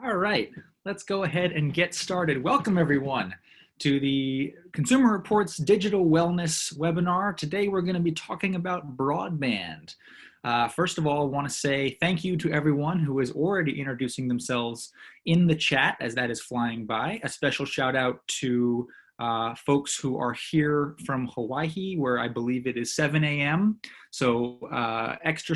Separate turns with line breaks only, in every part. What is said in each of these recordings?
All right, let's go ahead and get started. Welcome everyone to the Consumer Reports Digital Wellness webinar. Today we're going to be talking about broadband. First of all, I want to say thank you to everyone who is already introducing themselves in the chat as that is flying by. A special shout out to folks who are here from Hawaii, where I believe it is 7 a.m. So extra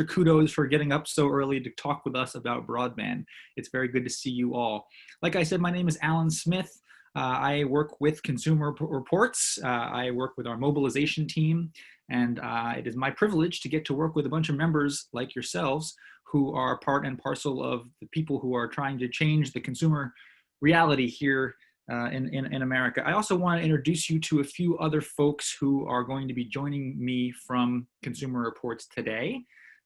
kudos for getting up so early to talk with us about broadband. It's very good to see you all. Like I said, my name is Alan Smith. I work with Consumer Reports. I work with our mobilization team, and it is my privilege to get to work with a bunch of members like yourselves who are part and parcel of the people who are trying to change the consumer reality here in America. I also want to introduce you to a few other folks who are going to be joining me from Consumer Reports today.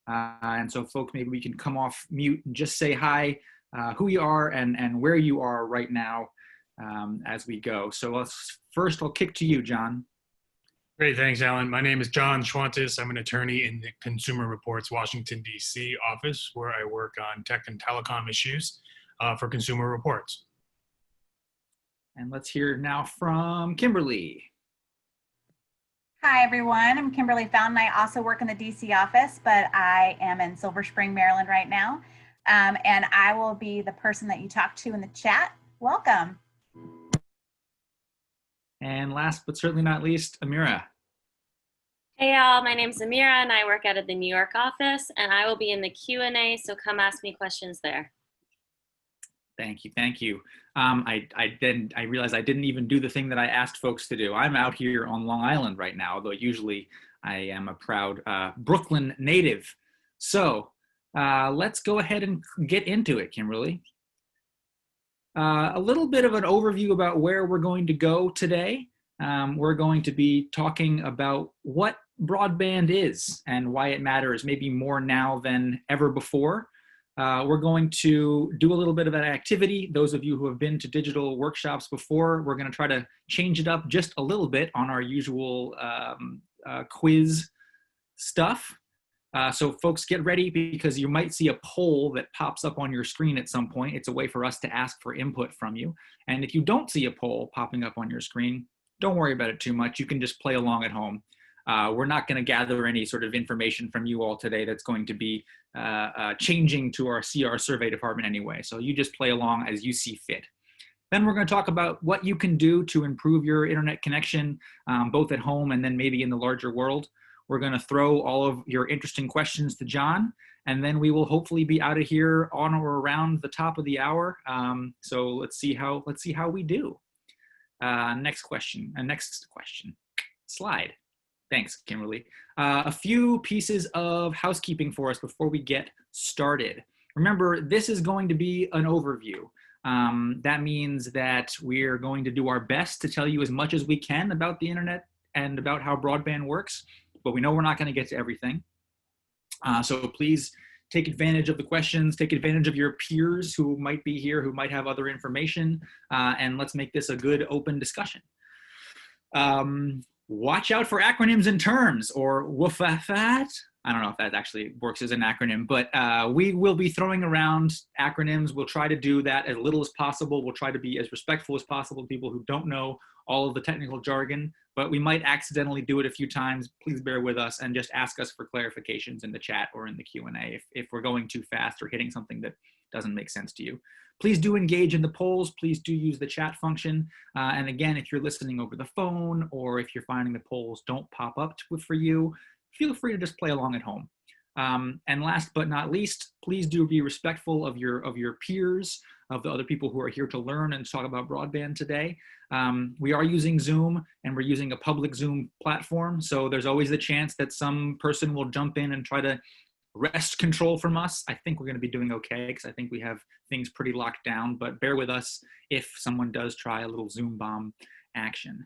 And so folks, maybe we can come off mute and just say hi, who you are and where you are right now as we go. So first I'll kick to you, John.
Great, thanks, Alan. My name is John Schwantes. I'm an attorney in the Consumer Reports Washington, D.C. office, where I work on tech and telecom issues for Consumer Reports.
And let's hear now from Kimberly.
Hi, everyone. I'm Kimberly Fountain. I also work in the DC office, but I am in Silver Spring, Maryland right now. And I will be the person that you talk to in the chat. Welcome.
And last but certainly not least, Amira.
Hey y'all, my name is Amira and I work out of the New York office, and I will be in the Q&A, so come ask me questions there.
Thank you, thank you. I realized I didn't even do the thing that I asked folks to do. I'm out here on Long Island right now, although usually I am a proud Brooklyn native. So let's go ahead and get into it, Kimberly. A little bit of an overview about where we're going to go today. We're going to be talking about what broadband is and why it matters, maybe more now than ever before. We're going to do a little bit of an activity. Those of you who have been to digital workshops before, we're going to try to change it up just a little bit on our usual quiz stuff. So folks, get ready because you might see a poll that pops up on your screen at some point. It's a way for us to ask for input from you. And if you don't see a poll popping up on your screen, don't worry about it too much. You can just play along at home. We're not going to gather any sort of information from you all today that's going to be changing to our CR survey department anyway. So you just play along as you see fit. Then we're going to talk about what you can do to improve your internet connection, both at home and then maybe in the larger world. We're going to throw all of your interesting questions to John, and then we will hopefully be out of here on or around the top of the hour. So let's see how we do. Next question. Slide. Thanks, Kimberly. A few pieces of housekeeping for us before we get started. Remember, this is going to be an overview. That means that we're going to do our best to tell you as much as we can about the internet and about how broadband works, but we know we're not going to get to everything. So please take advantage of the questions, take advantage of your peers who might be here, who might have other information, and let's make this a good open discussion. Watch out for acronyms and terms, or WFAT. I don't know if that actually works as an acronym, but we will be throwing around acronyms. We'll try to do that as little as possible. We'll try to be as respectful as possible to people who don't know all of the technical jargon, but we might accidentally do it a few times. Please bear with us and just ask us for clarifications in the chat or in the Q&A if we're going too fast or hitting something that doesn't make sense to you. Please do engage in the polls. Please do use the chat function. And again, if you're listening over the phone or if you're finding the polls don't pop up for you, feel free to just play along at home. And last but not least, please do be respectful of your peers, of the other people who are here to learn and talk about broadband today. We are using Zoom, and we're using a public Zoom platform. So there's always the chance that some person will jump in and try to wrest control from us. I think we're going to be doing okay because I think we have things pretty locked down, but bear with us if someone does try a little Zoom bomb action.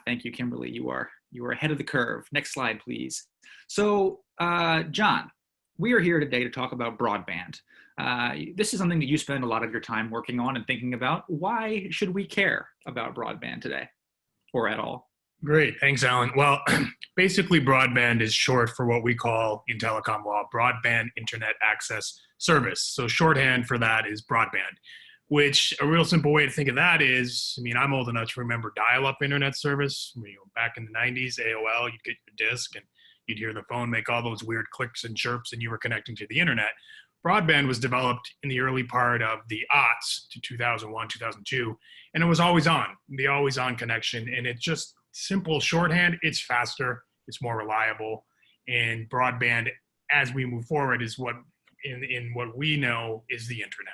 Thank you, Kimberly. You are ahead of the curve. Next slide, please. So, John, we are here today to talk about broadband. This is something that you spend a lot of your time working on and thinking about. Why should we care about broadband today, or at all?
Great. Thanks, Alan. Well, basically, broadband is short for what we call in telecom law broadband internet access service. So, shorthand for that is broadband, which a real simple way to think of that is, I mean, I'm old enough to remember dial up internet service. Back in the 90s, AOL, you'd get your disc and you'd hear the phone make all those weird clicks and chirps, and you were connecting to the internet. Broadband was developed in the early part of the aughts to 2001, 2002, and it was always on, the always on connection. And it just simple shorthand, it's faster, it's more reliable. And broadband, as we move forward, is what in what we know is the internet.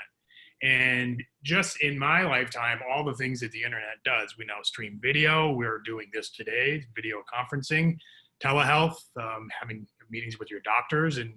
And just in my lifetime, all the things that the internet does, we now stream video. We're doing this today, video conferencing, telehealth, having meetings with your doctors. And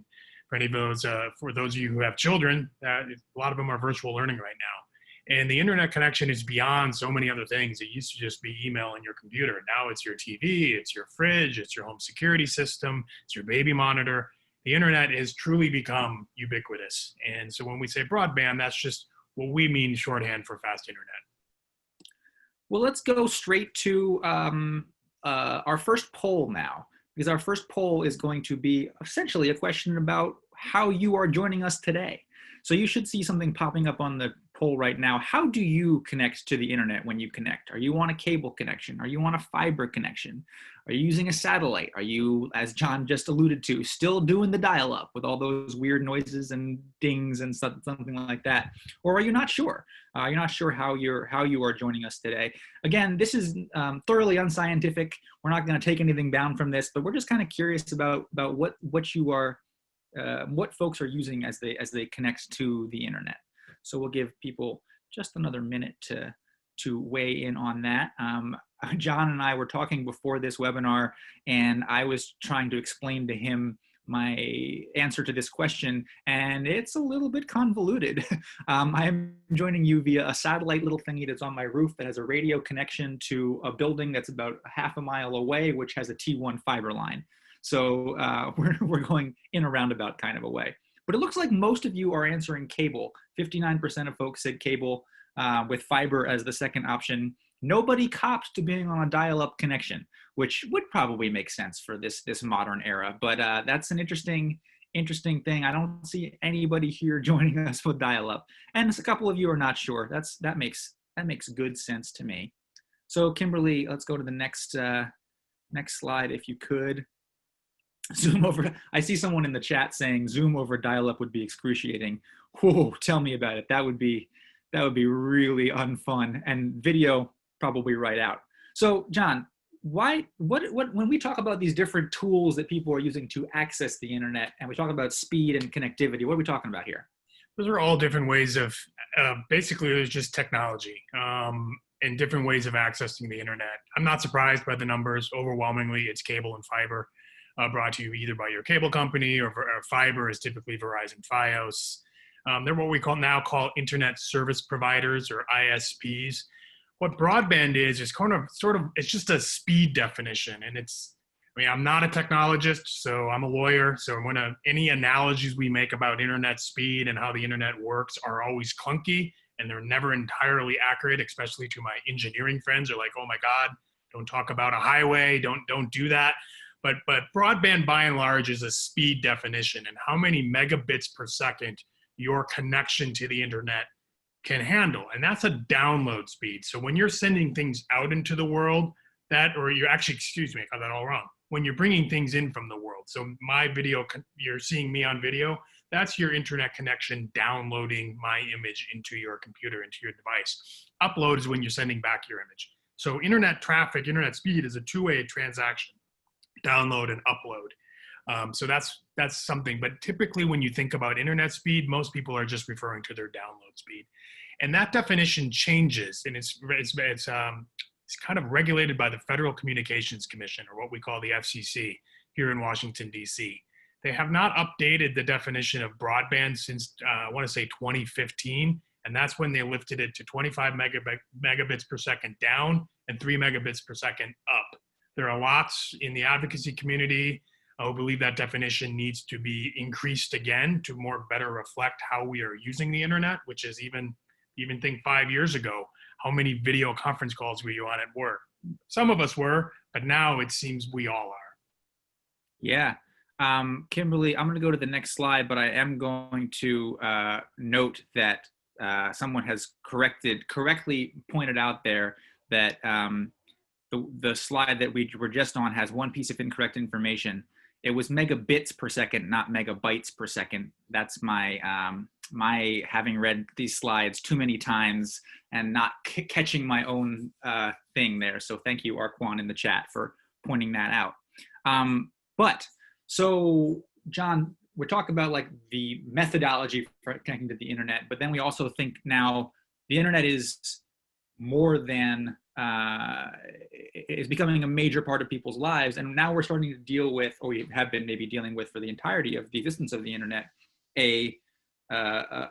for those of you who have children, a lot of them are virtual learning right now. And the internet connection is beyond so many other things. It used to just be email and your computer. Now it's your TV, it's your fridge, it's your home security system, it's your baby monitor. The internet has truly become ubiquitous. And so when we say broadband, that's just what we mean shorthand for fast internet.
Well, let's go straight to our first poll now, because our first poll is going to be essentially a question about how you are joining us today. So you should see something popping up on the poll right now. How do you connect to the internet when you connect? Are you on a cable connection? Are you on a fiber connection? Are you using a satellite? Are you, as John just alluded to, still doing the dial-up with all those weird noises and dings and something like that? Or are you not sure? You're not sure how you are joining us today. Again, this is thoroughly unscientific. We're not going to take anything down from this, but we're just kind of curious about what you are, what folks are using as they connect to the internet. So we'll give people just another minute to weigh in on that. John and I were talking before this webinar, and I was trying to explain to him my answer to this question, and it's a little bit convoluted. I am joining you via a satellite little thingy that's on my roof that has a radio connection to a building that's about half a mile away, which has a T1 fiber line. So we're going in a roundabout kind of a way. But it looks like most of you are answering cable. 59% of folks said cable with fiber as the second option. Nobody copped to being on a dial-up connection, which would probably make sense for this modern era. But that's an interesting thing. I don't see anybody here joining us with dial-up, and a couple of you are not sure. That makes good sense to me. So Kimberly, let's go to the next slide if you could. Zoom over. I see someone in the chat saying Zoom over dial-up would be excruciating. Whoa, tell me about it. That would be really unfun, and video probably right out. So John, what when we talk about these different tools that people are using to access the internet, and we talk about speed and connectivity, what are we talking about here?
Those are all different ways of, basically there's just technology and different ways of accessing the internet. I'm not surprised by the numbers. Overwhelmingly, it's cable and fiber. Brought to you either by your cable company or fiber is typically Verizon Fios. They're what we now call internet service providers or ISPs. What broadband is it's just a speed definition. And I'm not a technologist, so I'm a lawyer. So any analogies we make about internet speed and how the internet works are always clunky, and they're never entirely accurate, especially to my engineering friends. They're like, oh my God, don't talk about a highway, don't do that. But broadband, by and large, is a speed definition and how many megabits per second your connection to the internet can handle. And that's a download speed. So when you're sending things out into the world, I got that all wrong. When you're bringing things in from the world. So my video, you're seeing me on video, that's your internet connection downloading my image into your computer, into your device. Upload is when you're sending back your image. So internet traffic, internet speed is a two-way transaction. Download and upload. So that's something. But typically when you think about internet speed, most people are just referring to their download speed. And that definition changes, and it's kind of regulated by the Federal Communications Commission, or what we call the FCC here in Washington, D.C. They have not updated the definition of broadband since, I want to say 2015, and that's when they lifted it to 25 megabits per second down and 3 megabits per second up. There are lots in the advocacy community who believe that definition needs to be increased again to better reflect how we are using the internet, which is even think 5 years ago, how many video conference calls were you on at work? Some of us were, but now it seems we all are.
Yeah. Kimberly, I'm going to go to the next slide, but I am going to note that someone has correctly pointed out there that the slide that we were just on has one piece of incorrect information. It was megabits per second, not megabytes per second. That's my my having read these slides too many times and not catching my own thing there. So thank you, Arquan, in the chat for pointing that out. So John, we're talking about like the methodology for connecting to the internet, but then we also think now the internet is more than is becoming a major part of people's lives, and now we're starting to deal with, or we have been maybe dealing with for the entirety of the existence of the internet, a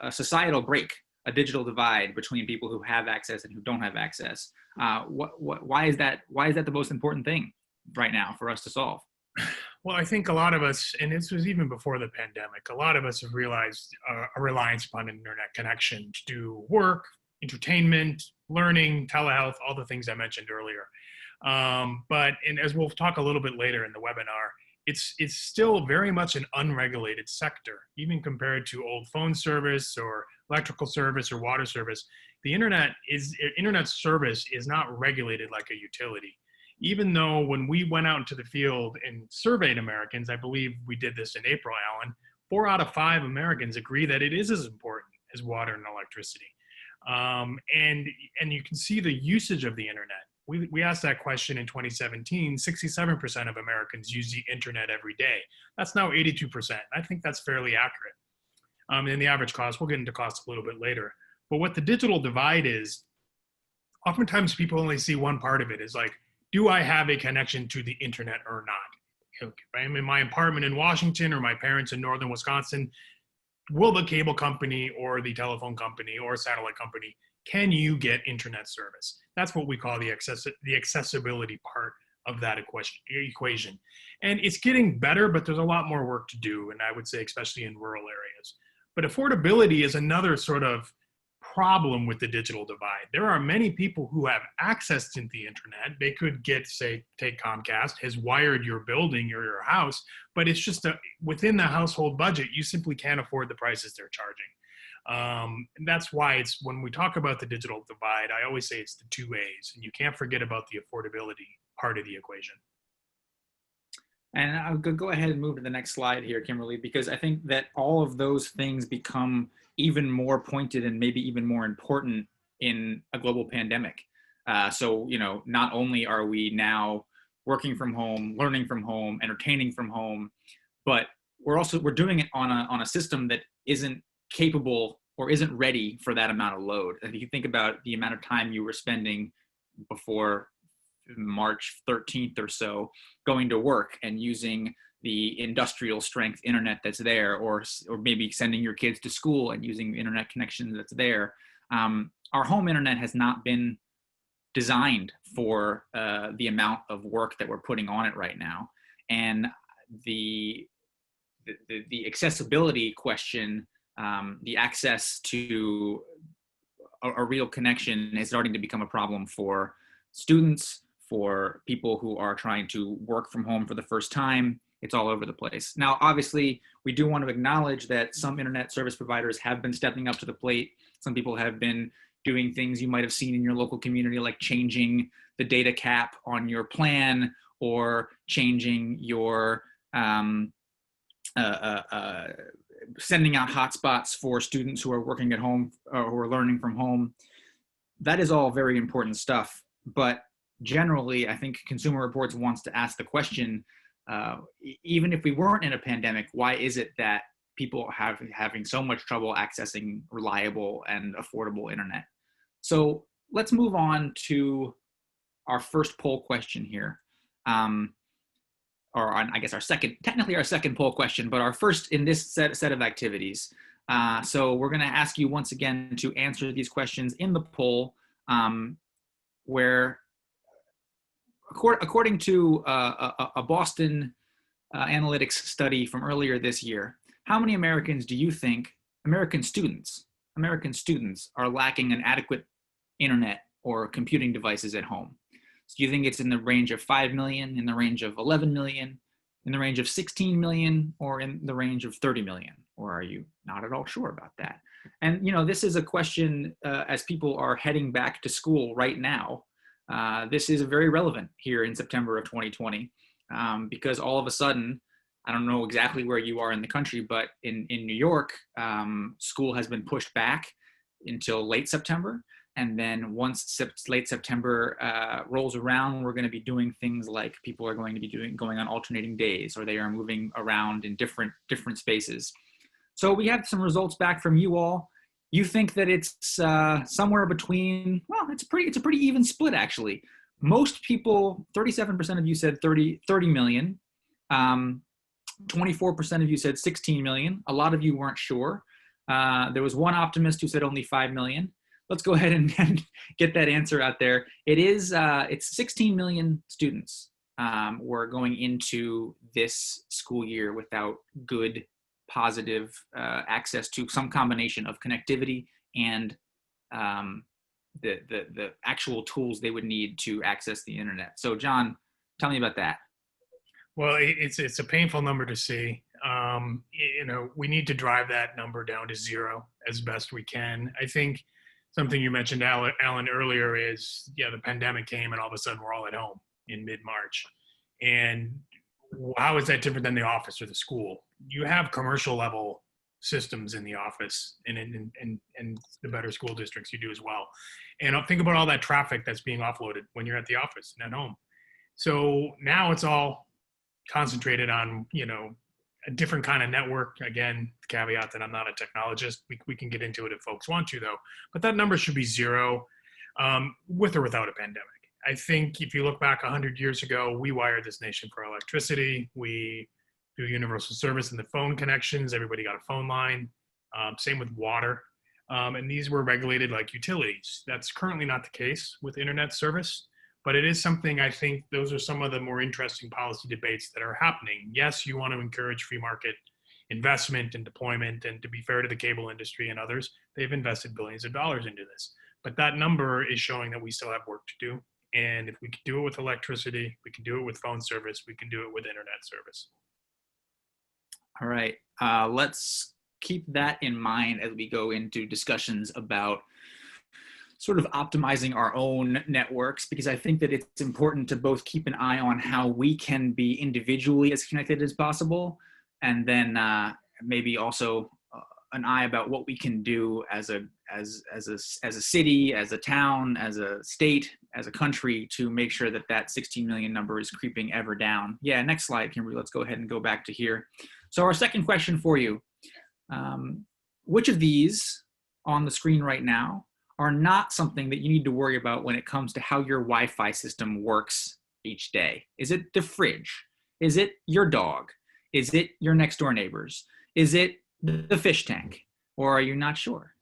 societal break, a digital divide between people who have access and who don't have access. Why is that? Why is that the most important thing right now for us to solve?
Well, I think a lot of us, and this was even before the pandemic, a lot of us have realized a reliance upon an internet connection to do work, entertainment, learning, telehealth, all the things I mentioned earlier. And as we'll talk a little bit later in the webinar, it's still very much an unregulated sector, even compared to old phone service or electrical service or water service. The internet service is not regulated like a utility. Even though when we went out into the field and surveyed Americans, I believe we did this in April, Alan, 4 out of 5 Americans agree that it is as important as water and electricity. And you can see the usage of the internet. We asked that question in 2017, 67% of Americans use the internet every day. That's now 82%. I think that's fairly accurate. And the average cost, we'll get into cost a little bit later. But what the digital divide is, oftentimes people only see one part of it, is like, do I have a connection to the internet or not? If I'm in my apartment in Washington or my parents in northern Wisconsin, will the cable company or the telephone company or satellite company, can you get internet service? That's what we call the accessibility part of that equation. And it's getting better, but there's a lot more work to do, and I would say especially in rural areas. But affordability is another sort of problem with the digital divide. There are many people who have access to the internet. They could get, say, take Comcast, has wired your building or your house, but it's just within the household budget, you simply can't afford the prices they're charging. And that's why it's, when we talk about the digital divide, I always say it's the 2 A's, and you can't forget about the affordability part of the equation.
And I'll go ahead and move to the next slide here, Kimberly, because I think that all of those things become even more pointed and maybe even more important in a global pandemic. So, you know, not only are we now working from home, learning from home, entertaining from home, but we're doing it on a system that isn't capable or isn't ready for that amount of load. If you think about the amount of time you were spending before March 13th or so going to work and using the industrial strength internet that's there, or maybe sending your kids to school and using the internet connection that's there. Our home internet has not been designed for the amount of work that we're putting on it right now. And the accessibility question, the access to a real connection is starting to become a problem for students, for people who are trying to work from home for the first time. It's all over the place. Now, obviously, we do want to acknowledge that some internet service providers have been stepping up to the plate. Some people have been doing things you might have seen in your local community, like changing the data cap on your plan, or changing your sending out hotspots for students who are working at home or who are learning from home. That is all very important stuff. But generally, I think Consumer Reports wants to ask the question, even if we weren't in a pandemic, why is it that people having so much trouble accessing reliable and affordable internet? So let's move on to our first poll question here. Or on, I guess, technically our second poll question, but our first in this set of activities. So we're gonna ask you once again to answer these questions in the poll, where according to a Boston analytics study from earlier this year, how many Americans do you think, American students are lacking an adequate internet or computing devices at home? So do you think it's in the range of 5 million, in the range of 11 million, in the range of 16 million, or in the range of 30 million? Or are you not at all sure about that? And, you know, this is a question as people are heading back to school right now. This is very relevant here in September of 2020 because all of a sudden, I don't know exactly where you are in the country, but in New York, school has been pushed back until late September. And then once late September rolls around, we're going to be doing things like people are going to be going on alternating days, or they are moving around in different spaces. So we have some results back from you all. You think that it's somewhere between, well, it's a pretty even split actually. Most people, 37% of you said 30 million. 24% of you said 16 million. A lot of you weren't sure. There was one optimist who said only 5 million. Let's go ahead and get that answer out there. It's 16 million students were going into this school year without good, positive access to some combination of connectivity and the actual tools they would need to access the internet. So John, tell me about that.
Well, it's a painful number to see. You know, we need to drive that number down to zero as best we can. I think something you mentioned, Alan, earlier is, yeah, the pandemic came and all of a sudden we're all at home in mid-March. And how is that different than the office or the school? You have commercial level systems in the office and in the better school districts you do as well. And think about all that traffic that's being offloaded when you're at the office and at home. So now it's all concentrated on, you know, a different kind of network. Again, caveat that I'm not a technologist. We can get into it if folks want to, though. But that number should be zero, with or without a pandemic. I think if you look back 100 years ago, we wired this nation for electricity. We do universal service in the phone connections. Everybody got a phone line. Same with water. And these were regulated like utilities. That's currently not the case with internet service. But it is something, I think those are some of the more interesting policy debates that are happening. Yes, you want to encourage free market investment and deployment, and to be fair to the cable industry and others, they've invested billions of dollars into this. But that number is showing that we still have work to do. And if we can do it with electricity, we can do it with phone service, we can do it with internet service.
All right, let's keep that in mind as we go into discussions about sort of optimizing our own networks, because I think that it's important to both keep an eye on how we can be individually as connected as possible, and then maybe also an eye about what we can do as a city, as a town, as a state, as a country, to make sure that that 16 million number is creeping ever down. Yeah, next slide, Kimberly. Let's go ahead and go back to here. So our second question for you, which of these on the screen right now are not something that you need to worry about when it comes to how your Wi-Fi system works each day? Is it the fridge? Is it your dog? Is it your next door neighbors? Is it the fish tank? Or are you not sure?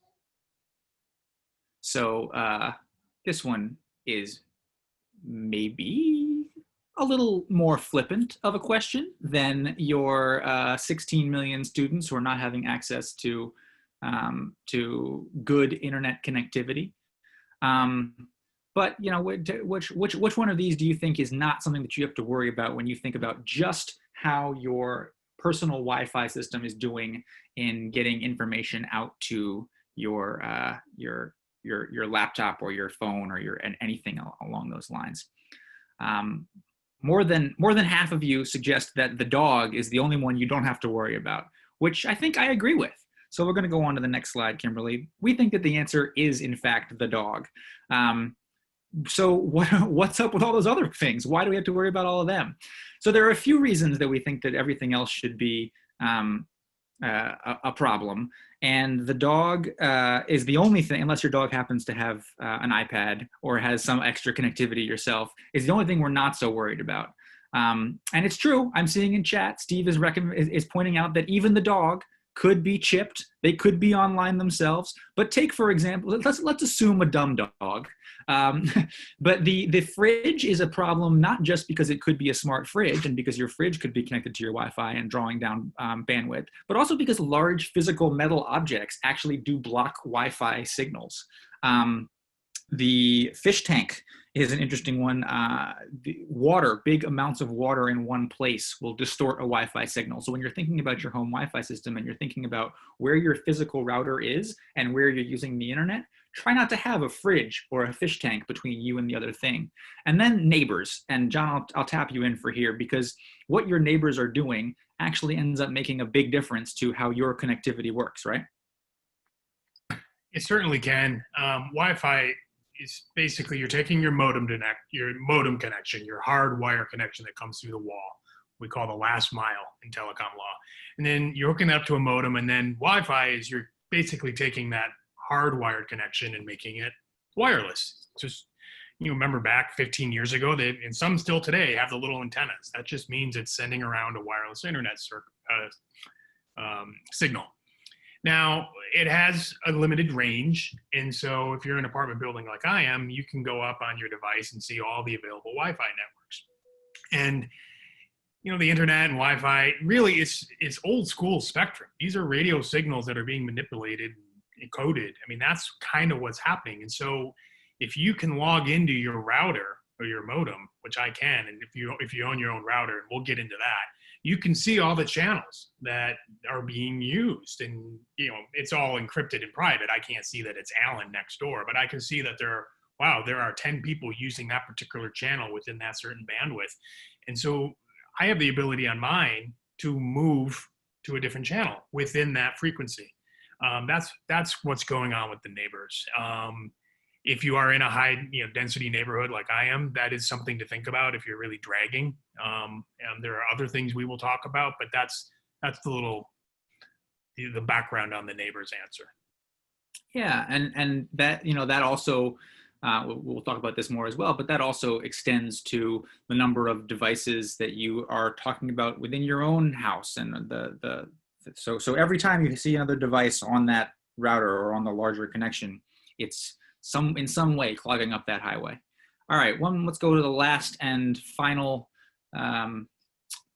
So this one is maybe a little more flippant of a question than your 16 million students who are not having access to good internet connectivity. But you know, which one of these do you think is not something that you have to worry about when you think about just how your personal Wi-Fi system is doing in getting information out to your laptop or your phone or anything along those lines? More than half of you suggest that the dog is the only one you don't have to worry about, which I think I agree with. So we're going to go on to the next slide, Kimberly. We think that the answer is, in fact, the dog. So what's up with all those other things? Why do we have to worry about all of them? So there are a few reasons that we think that everything else should be a problem. And the dog is the only thing, unless your dog happens to have an iPad or has some extra connectivity yourself, is the only thing we're not so worried about. And it's true. I'm seeing in chat, Steve is pointing out that even the dog could be chipped. They could be online themselves. But take, for example, let's assume a dumb dog. But the fridge is a problem, not just because it could be a smart fridge and because your fridge could be connected to your Wi-Fi and drawing down bandwidth, but also because large physical metal objects actually do block Wi-Fi signals. The fish tank is an interesting one. The water, big amounts of water in one place will distort a Wi-Fi signal. So when you're thinking about your home Wi-Fi system and you're thinking about where your physical router is and where you're using the internet, try not to have a fridge or a fish tank between you and the other thing. And then neighbors. And John, I'll tap you in for here, because what your neighbors are doing actually ends up making a big difference to how your connectivity works, right?
It certainly can. Wi-Fi is basically you're taking your modem connection, your hard wire connection that comes through the wall. We call the last mile in telecom law. And then you're hooking that up to a modem, and then Wi-Fi is you're basically taking that hardwired connection and making it wireless. Just, you remember back 15 years ago, and some still today have the little antennas. That just means it's sending around a wireless internet signal. Now, it has a limited range, and so if you're in an apartment building like I am, you can go up on your device and see all the available Wi-Fi networks. And you know, the internet and Wi-Fi, really it's old school spectrum. These are radio signals that are being manipulated and encoded. I mean, that's kind of what's happening. And so if you can log into your router or your modem, which I can, and if you own your own router, and we'll get into that, you can see all the channels that are being used. And, you know, it's all encrypted and private. I can't see that it's Alan next door, but I can see that there are 10 people using that particular channel within that certain bandwidth. And so I have the ability on mine to move to a different channel within that frequency. That's what's going on with the neighbors. If you are in a high density neighborhood like I am, that is something to think about if you're really dragging. And there are other things we will talk about, but that's the background on the neighbor's answer.
Yeah, and that that also we'll talk about this more as well, but that also extends to the number of devices that you are talking about within your own house. And so every time you see another device on that router or on the larger connection, it's in some way clogging up that highway. All right, let's go to the last and final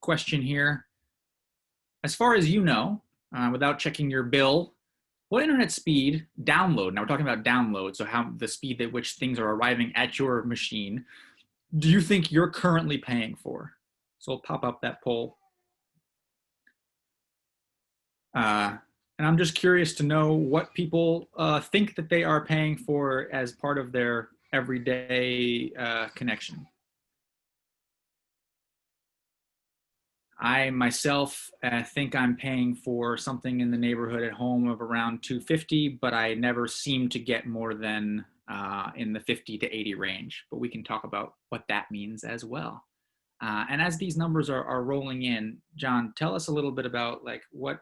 question here. As far as you know, without checking your bill, what internet speed download, now we're talking about download, so how the speed at which things are arriving at your machine, do you think you're currently paying for? So I'll pop up that poll. And I'm just curious to know what people think that they are paying for as part of their everyday connection. I myself think I'm paying for something in the neighborhood at home of around $250, but I never seem to get more than in the 50 to 80 range. But we can talk about what that means as well. And as these numbers are rolling in, John, tell us a little bit about like what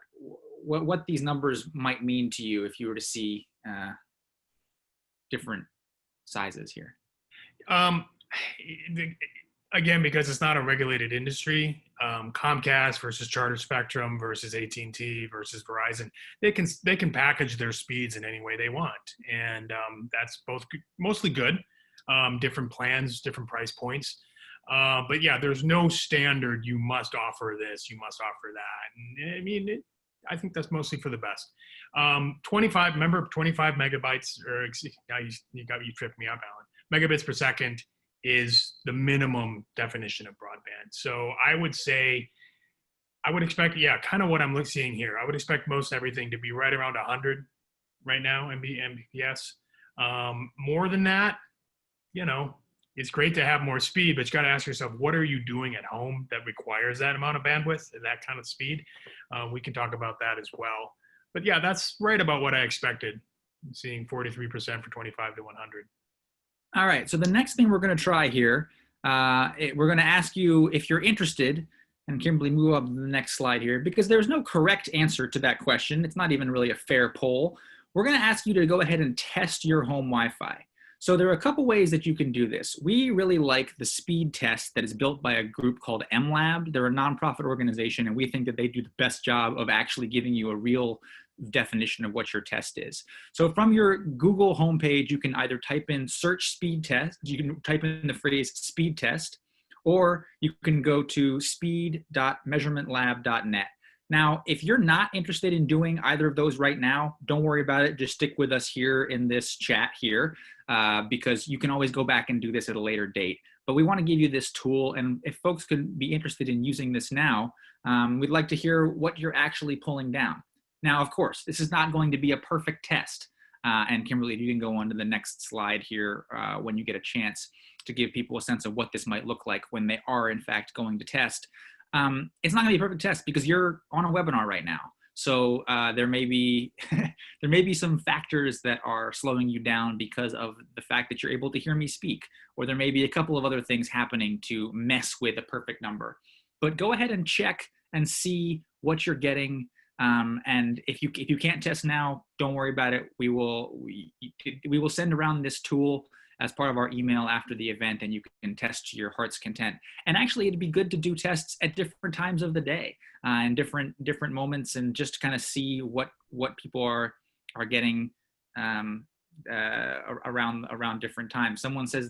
these numbers might mean to you if you were to see different sizes here.
Again, because it's not a regulated industry, Comcast versus Charter Spectrum versus AT&T versus Verizon, they can package their speeds in any way they want, and that's both mostly good. Different plans, different price points, but yeah, there's no standard. You must offer this. You must offer that. And I mean, I think that's mostly for the best. 25 megabytes, or you tripped me up, Alan. Megabits per second is the minimum definition of broadband. So I would expect, kind of what I'm seeing here. I would expect most everything to be right around 100 right now, Mbps. More than that, it's great to have more speed, but you got to ask yourself, what are you doing at home that requires that amount of bandwidth and that kind of speed? We can talk about that as well. But yeah, that's right about what I expected. I'm seeing 43% for 25 to 100.
All right, so the next thing we're going to try here, we're going to ask you if you're interested, and Kimberly, move up to the next slide here, because there's no correct answer to that question. It's not even really a fair poll. We're going to ask you to go ahead and test your home Wi-Fi. So there are a couple ways that you can do this. We really like the speed test that is built by a group called MLab. They're a nonprofit organization, and we think that they do the best job of actually giving you a real definition of what your test is. So from your Google homepage, you can either type in search speed test, you can type in the phrase speed test, or you can go to speed.measurementlab.net. Now, if you're not interested in doing either of those right now, don't worry about it. Just stick with us here in this chat here, because you can always go back and do this at a later date. But we want to give you this tool, and if folks could be interested in using this now, we'd like to hear what you're actually pulling down. Now, of course, this is not going to be a perfect test. And Kimberly, if you can go on to the next slide here when you get a chance to give people a sense of what this might look like when they are, in fact, going to test. It's not going to be a perfect test because you're on a webinar right now. So there may be there may be some factors that are slowing you down because of the fact that you're able to hear me speak, or there may be a couple of other things happening to mess with a perfect number. But go ahead and check and see what you're getting. And if you can't test now, don't worry about it. We will send around this tool as part of our email after the event, and you can test to your heart's content. And actually, it'd be good to do tests at different times of the day and different moments, and just kind of see what people are getting around different times. Someone says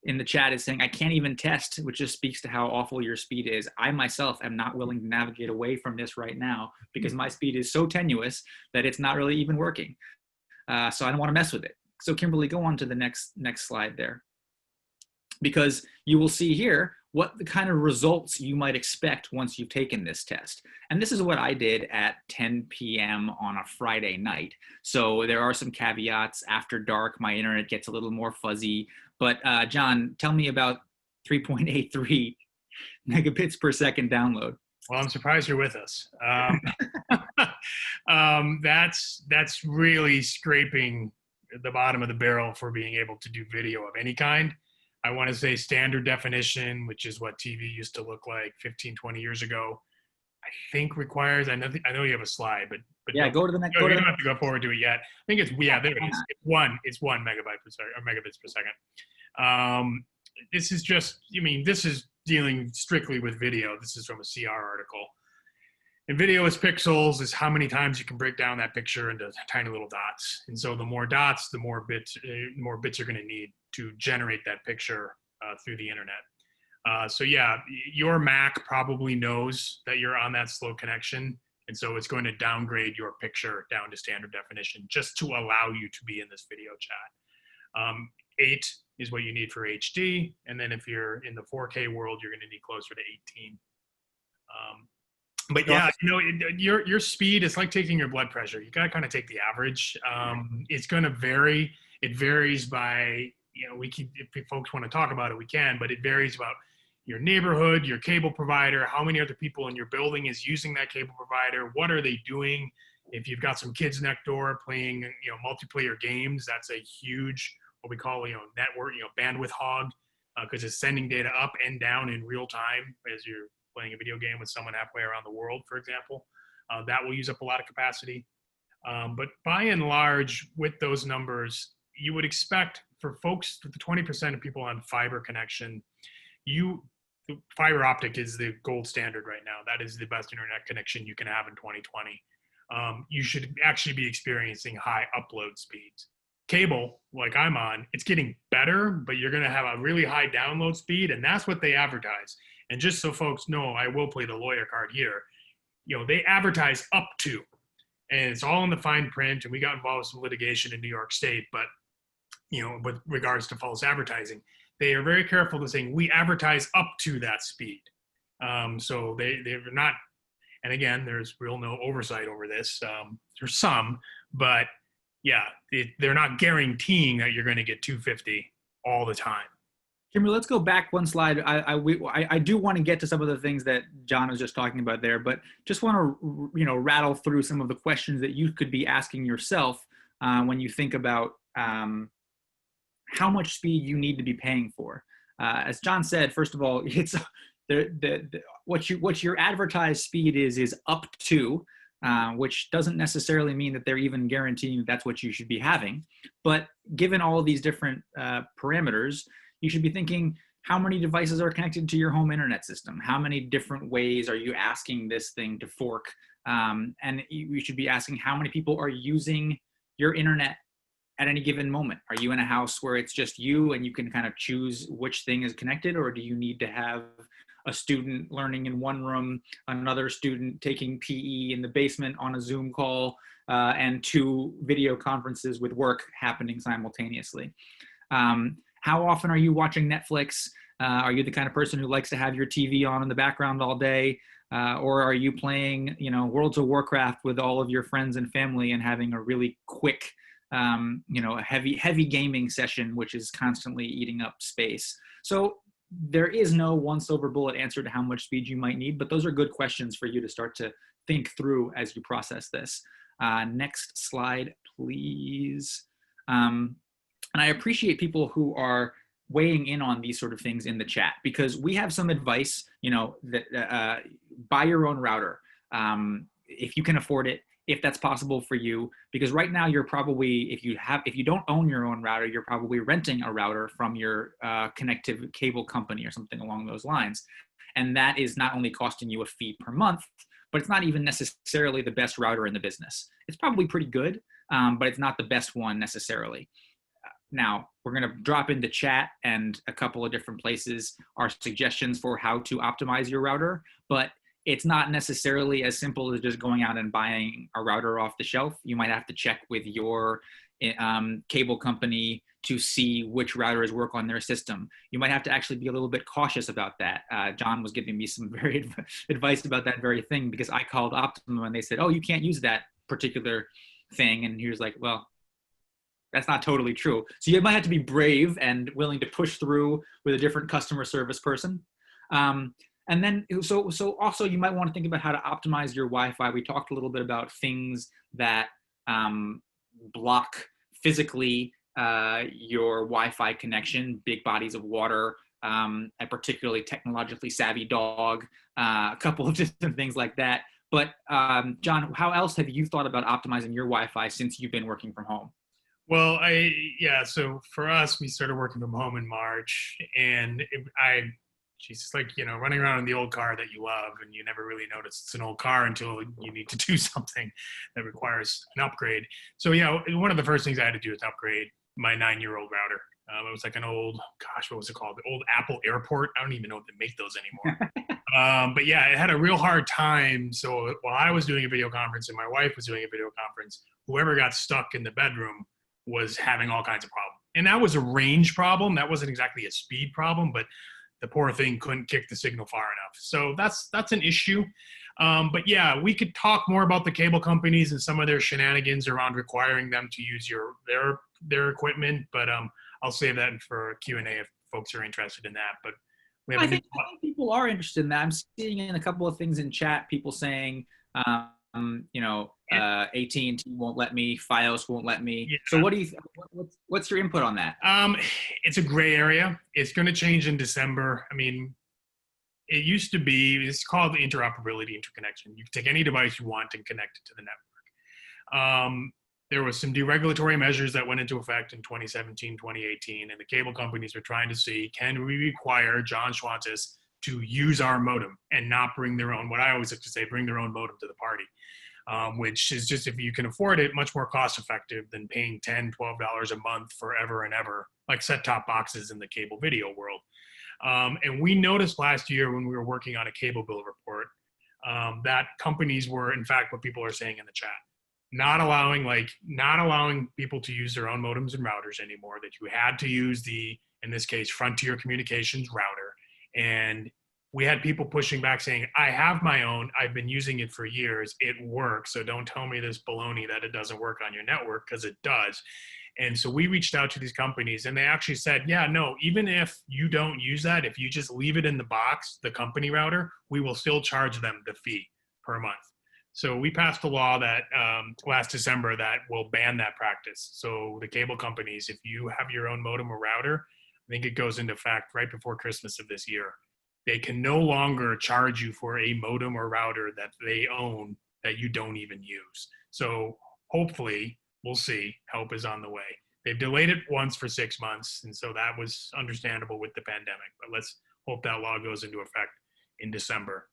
in the chat is saying, I can't even test, which just speaks to how awful your speed is. I myself am not willing to navigate away from this right now because my speed is so tenuous that it's not really even working. So I don't want to mess with it. So Kimberly, go on to the next slide there, because you will see here what the kind of results you might expect once you've taken this test. And this is what I did at 10 p.m. on a Friday night. So there are some caveats. After dark, my internet gets a little more fuzzy. But John, tell me about 3.83 megabits per second download.
Well, I'm surprised you're with us. That's really scraping the bottom of the barrel for being able to do video of any kind. I want to say standard definition, which is what TV used to look like 15, 20 years ago, I think requires, I know you have a slide, but
yeah, go to the next.
You don't have to go forward to it yet. I think it's, yeah, there it is. It's one megabyte per second, or megabits per second. This is just, this is dealing strictly with video. This is from a CR article. And video is pixels, is how many times you can break down that picture into tiny little dots. And so the more dots, the more bits you're going to need to generate that picture through the internet. So yeah, your Mac probably knows that you're on that slow connection. And so it's going to downgrade your picture down to standard definition just to allow you to be in this video chat. 8 is what you need for HD. And then if you're in the 4K world, you're going to need closer to 18. But yeah, your speed is like taking your blood pressure. You got to kind of take the average. It's going to vary. It varies by, if folks want to talk about it, we can, but it varies about your neighborhood, your cable provider, how many other people in your building is using that cable provider, what are they doing? If you've got some kids next door playing, multiplayer games, that's a huge, what we call, network, bandwidth hog, because it's sending data up and down in real time as you're playing a video game with someone halfway around the world, for example. That will use up a lot of capacity. But by and large, with those numbers, you would expect for folks, the 20% of people on fiber connection, fiber optic is the gold standard right now. That is the best internet connection you can have in 2020. You should actually be experiencing high upload speeds. Cable, like I'm on, it's getting better, but you're going to have a really high download speed, and that's what they advertise. And just so folks know, I will play the lawyer card here. They advertise up to, and it's all in the fine print. And we got involved with some litigation in New York State, but with regards to false advertising, they are very careful to saying we advertise up to that speed. So they're not. And again, there's no oversight over this. There's some, but yeah, they're not guaranteeing that you're going to get 250 all the time.
Kimberly, let's go back one slide. I do want to get to some of the things that John was just talking about there, but just want to rattle through some of the questions that you could be asking yourself when you think about how much speed you need to be paying for. As John said, first of all, it's what your advertised speed is up to, which doesn't necessarily mean that they're even guaranteeing that that's what you should be having. But given all of these different parameters, you should be thinking, how many devices are connected to your home internet system? How many different ways are you asking this thing to fork? And you should be asking how many people are using your internet at any given moment. Are you in a house where it's just you and you can kind of choose which thing is connected, or do you need to have a student learning in one room, another student taking PE in the basement on a Zoom call, and 2 video conferences with work happening simultaneously. How often are you watching Netflix? Are you the kind of person who likes to have your TV on in the background all day? Or are you playing, Worlds of Warcraft with all of your friends and family and having a really quick, a heavy gaming session, which is constantly eating up space? So there is no one silver bullet answer to how much speed you might need, but those are good questions for you to start to think through as you process this. Next slide, please. And I appreciate people who are weighing in on these sort of things in the chat, because we have some advice, that buy your own router if you can afford it, if that's possible for you, because right now you're probably, if you don't own your own router, you're probably renting a router from your connective cable company or something along those lines. And that is not only costing you a fee per month, but it's not even necessarily the best router in the business. It's probably pretty good, but it's not the best one necessarily. Now, we're going to drop into chat and a couple of different places our suggestions for how to optimize your router, but it's not necessarily as simple as just going out and buying a router off the shelf. You might have to check with your cable company to see which routers work on their system. You might have to actually be a little bit cautious about that. John was giving me some very advice about that very thing, because I called Optimum and they said, oh, you can't use that particular thing. And he was like, well, that's not totally true. So you might have to be brave and willing to push through with a different customer service person. And then, so also you might want to think about how to optimize your Wi-Fi. We talked a little bit about things that block physically your Wi-Fi connection, big bodies of water, a particularly technologically savvy dog, a couple of different things like that. But John, how else have you thought about optimizing your Wi-Fi since you've been working from home?
Well, so for us, we started working from home in March, and it's like, running around in the old car that you love, and you never really notice it's an old car until you need to do something that requires an upgrade. So one of the first things I had to do was upgrade my 9-year-old router. It was like an old, what was it called? The old Apple Airport. I don't even know if they make those anymore. But yeah, it had a real hard time. So while I was doing a video conference and my wife was doing a video conference, whoever got stuck in the bedroom was having all kinds of problems. And that was a range problem. That wasn't exactly a speed problem, but the poor thing couldn't kick the signal far enough. So that's an issue. But yeah, we could talk more about the cable companies and some of their shenanigans around requiring them to use their equipment. But I'll save that for Q&A if folks are interested in that. But
I think people are interested in that. I'm seeing in a couple of things in chat, people saying, AT&T won't let me, Fios won't let me. Yeah. So what's your input on that?
It's a gray area. It's going to change in December. I mean, it used to be, it's called the interoperability interconnection. You can take any device you want and connect it to the network. There was some deregulatory measures that went into effect in 2017, 2018, and the cable companies are trying to see, can we require John Schwantes to use our modem and not bring their own, what I always like to say, bring their own modem to the party. Which is just, if you can afford it, much more cost effective than paying $10, $12 a month forever and ever, like set-top boxes in the cable video world. And we noticed last year when we were working on a cable bill report that companies were, in fact, what people are saying in the chat, not allowing people to use their own modems and routers anymore, that you had to use in this case, Frontier Communications router. And we had people pushing back saying, I have my own, I've been using it for years, it works, so don't tell me this baloney that it doesn't work on your network, because it does. And so we reached out to these companies and they actually said, yeah, no, even if you don't use that, if you just leave it in the box, the company router, we will still charge them the fee per month. So we passed a law that last December that will ban that practice. So the cable companies, if you have your own modem or router, I think it goes into effect right before Christmas of this year. They can no longer charge you for a modem or router that they own that you don't even use. So hopefully, we'll see, help is on the way. They've delayed it once for 6 months, and so that was understandable with the pandemic. But let's hope that law goes into effect in December.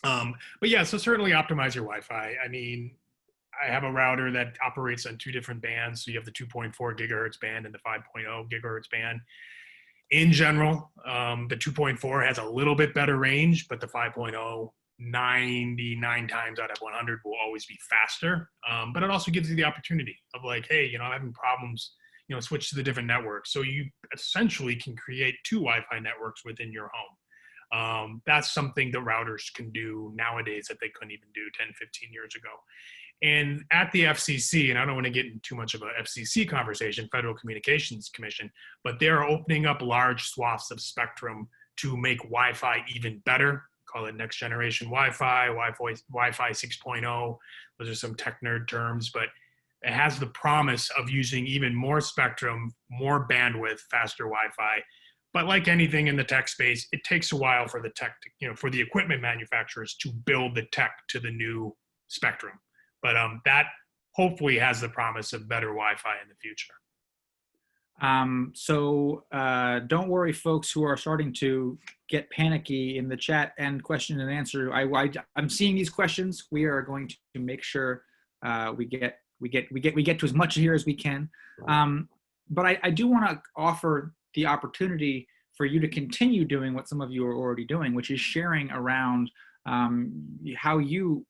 But yeah, so certainly optimize your Wi-Fi. I mean, I have a router that operates on 2 different bands. So you have the 2.4 gigahertz band and the 5.0 gigahertz band. In general, the 2.4 has a little bit better range, but the 5.0, 99 times out of 100 will always be faster. But it also gives you the opportunity of like, hey, you know, I'm having problems, you know, switch to the different networks. So you essentially can create two Wi-Fi networks within your home. That's something the routers can do nowadays that they couldn't even do 10, 15 years ago. And at the FCC, and I don't want to get into too much of a FCC conversation, Federal Communications Commission, but they're opening up large swaths of spectrum to make Wi-Fi even better. Call it next generation Wi-Fi, Wi-Fi 6.0. Those are some tech nerd terms, but it has the promise of using even more spectrum, more bandwidth, faster Wi-Fi. But like anything in the tech space, it takes a while for the tech, for the equipment manufacturers to build the tech to the new spectrum. But that hopefully has the promise of better Wi-Fi in the future.
So don't worry, folks who are starting to get panicky in the chat and question and answer. I'm seeing these questions. We are going to make sure we get to as much here as we can. But I do want to offer the opportunity for you to continue doing what some of you are already doing, which is sharing around how you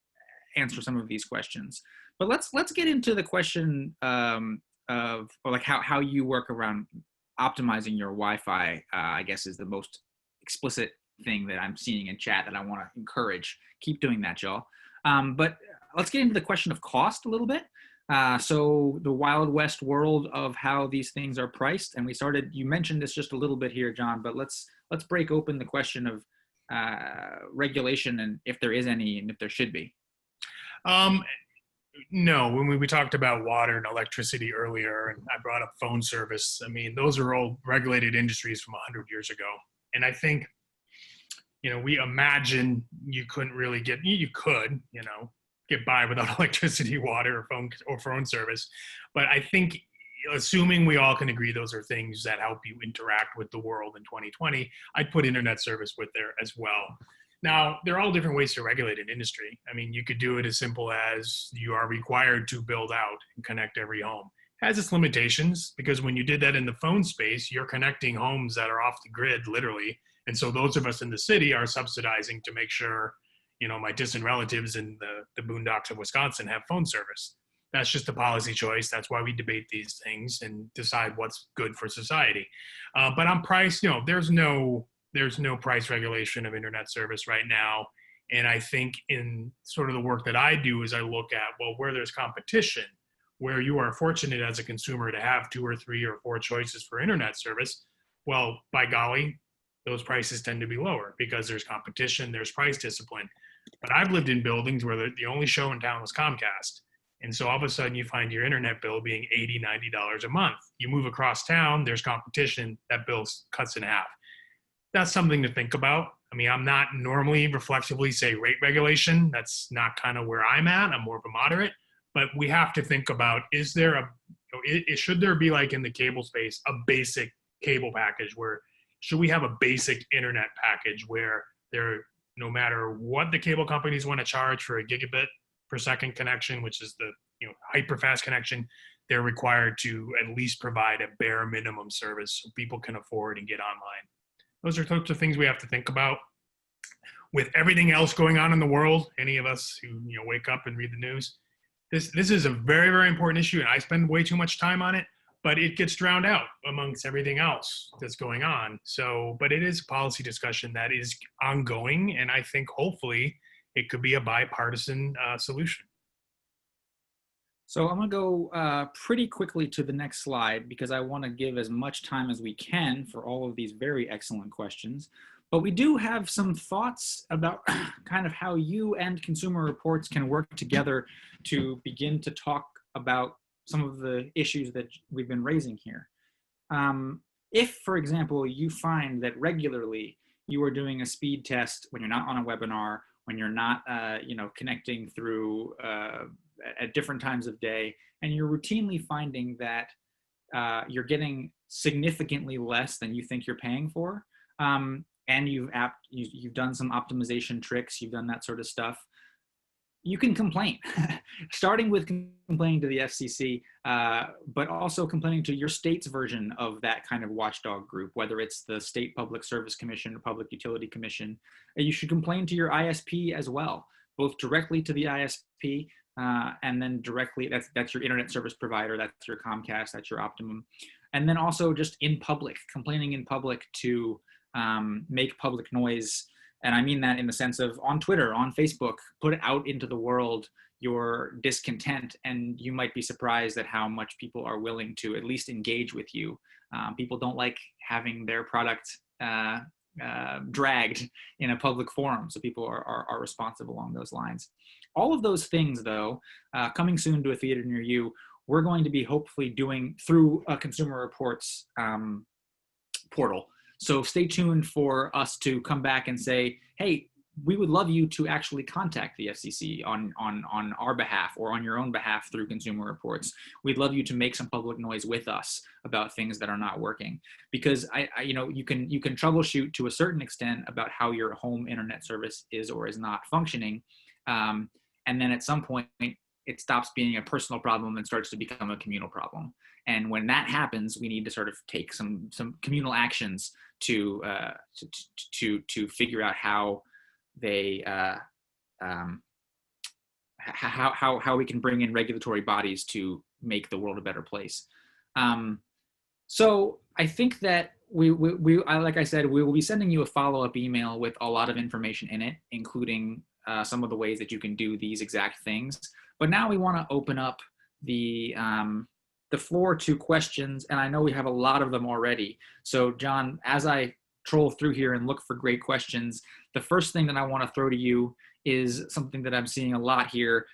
answer some of these questions. But let's get into the question of like how you work around optimizing your Wi-Fi. I guess is the most explicit thing that I'm seeing in chat that I want to encourage. Keep doing that, y'all. But let's get into the question of cost a little bit. So the Wild West world of how these things are priced, and you mentioned this just a little bit here, John, but let's break open the question of regulation and if there is any and if there should be.
No, when we talked about water and electricity earlier, and I brought up phone service, I mean, those are all regulated industries from 100 years ago. And I think, we imagine you couldn't really you could, get by without electricity, water, or phone service. But I think, assuming we all can agree those are things that help you interact with the world in 2020, I'd put internet service with there as well. Now, there are all different ways to regulate an industry. I mean, you could do it as simple as you are required to build out and connect every home. It has its limitations because when you did that in the phone space, you're connecting homes that are off the grid, literally. And so those of us in the city are subsidizing to make sure, my distant relatives in the boondocks of Wisconsin have phone service. That's just a policy choice. That's why we debate these things and decide what's good for society. But on price, there's no price regulation of internet service right now. And I think in sort of the work that I do is I look at, well, where there's competition, where you are fortunate as a consumer to have 2 or 3 or 4 choices for internet service, well, by golly, those prices tend to be lower because there's competition, there's price discipline. But I've lived in buildings where the only show in town was Comcast. And so all of a sudden you find your internet bill being $80, $90 a month. You move across town, there's competition, that bill cuts in half. That's something to think about. I mean, I'm not normally reflexively say rate regulation. That's not kind of where I'm at. I'm more of a moderate. But we have to think about, should there be, like in the cable space, a basic cable package should we have a basic internet package where no matter what the cable companies want to charge for a gigabit per second connection, which is the hyper fast connection, they're required to at least provide a bare minimum service so people can afford and get online. Those are types of things we have to think about. With everything else going on in the world, any of us who wake up and read the news, this is a very, very important issue, and I spend way too much time on it, but it gets drowned out amongst everything else that's going on. So, but it is a policy discussion that is ongoing, and I think hopefully it could be a bipartisan solution.
So I'm going to go pretty quickly to the next slide because I want to give as much time as we can for all of these very excellent questions. But we do have some thoughts about kind of how you and Consumer Reports can work together to begin to talk about some of the issues that we've been raising here. If, for example, you find that regularly you are doing a speed test when you're not on a webinar, when you're not connecting through at different times of day, and you're routinely finding that you're getting significantly less than you think you're paying for, and you've done some optimization tricks, you've done that sort of stuff, you can complain, starting with complaining to the FCC, but also complaining to your state's version of that kind of watchdog group, whether it's the State Public Service Commission or Public Utility Commission. You should complain to your ISP as well, both directly to the ISP and then directly, that's your internet service provider, that's your Comcast, that's your Optimum. And then also just in public, complaining in public to make public noise. And I mean that in the sense of on Twitter, on Facebook, put out into the world your discontent, and you might be surprised at how much people are willing to at least engage with you. People don't like having their product dragged in a public forum, so people are responsive along those lines. All of those things, though, coming soon to a theater near you, we're going to be hopefully doing through a Consumer Reports portal. So stay tuned for us to come back and say, hey, we would love you to actually contact the FCC on our behalf or on your own behalf through Consumer Reports. We'd love you to make some public noise with us about things that are not working, because you can troubleshoot to a certain extent about how your home internet service is or is not functioning, and then at some point it stops being a personal problem and starts to become a communal problem. And when that happens, we need to sort of take some communal actions to figure out how they how we can bring in regulatory bodies to make the world a better place. So I think that like I said, we will be sending you a follow-up email with a lot of information in it, including some of the ways that you can do these exact things. But now we want to open up the floor to questions, and I know we have a lot of them already. So John, as I troll through here and look for great questions, the first thing that I want to throw to you is something that I'm seeing a lot here: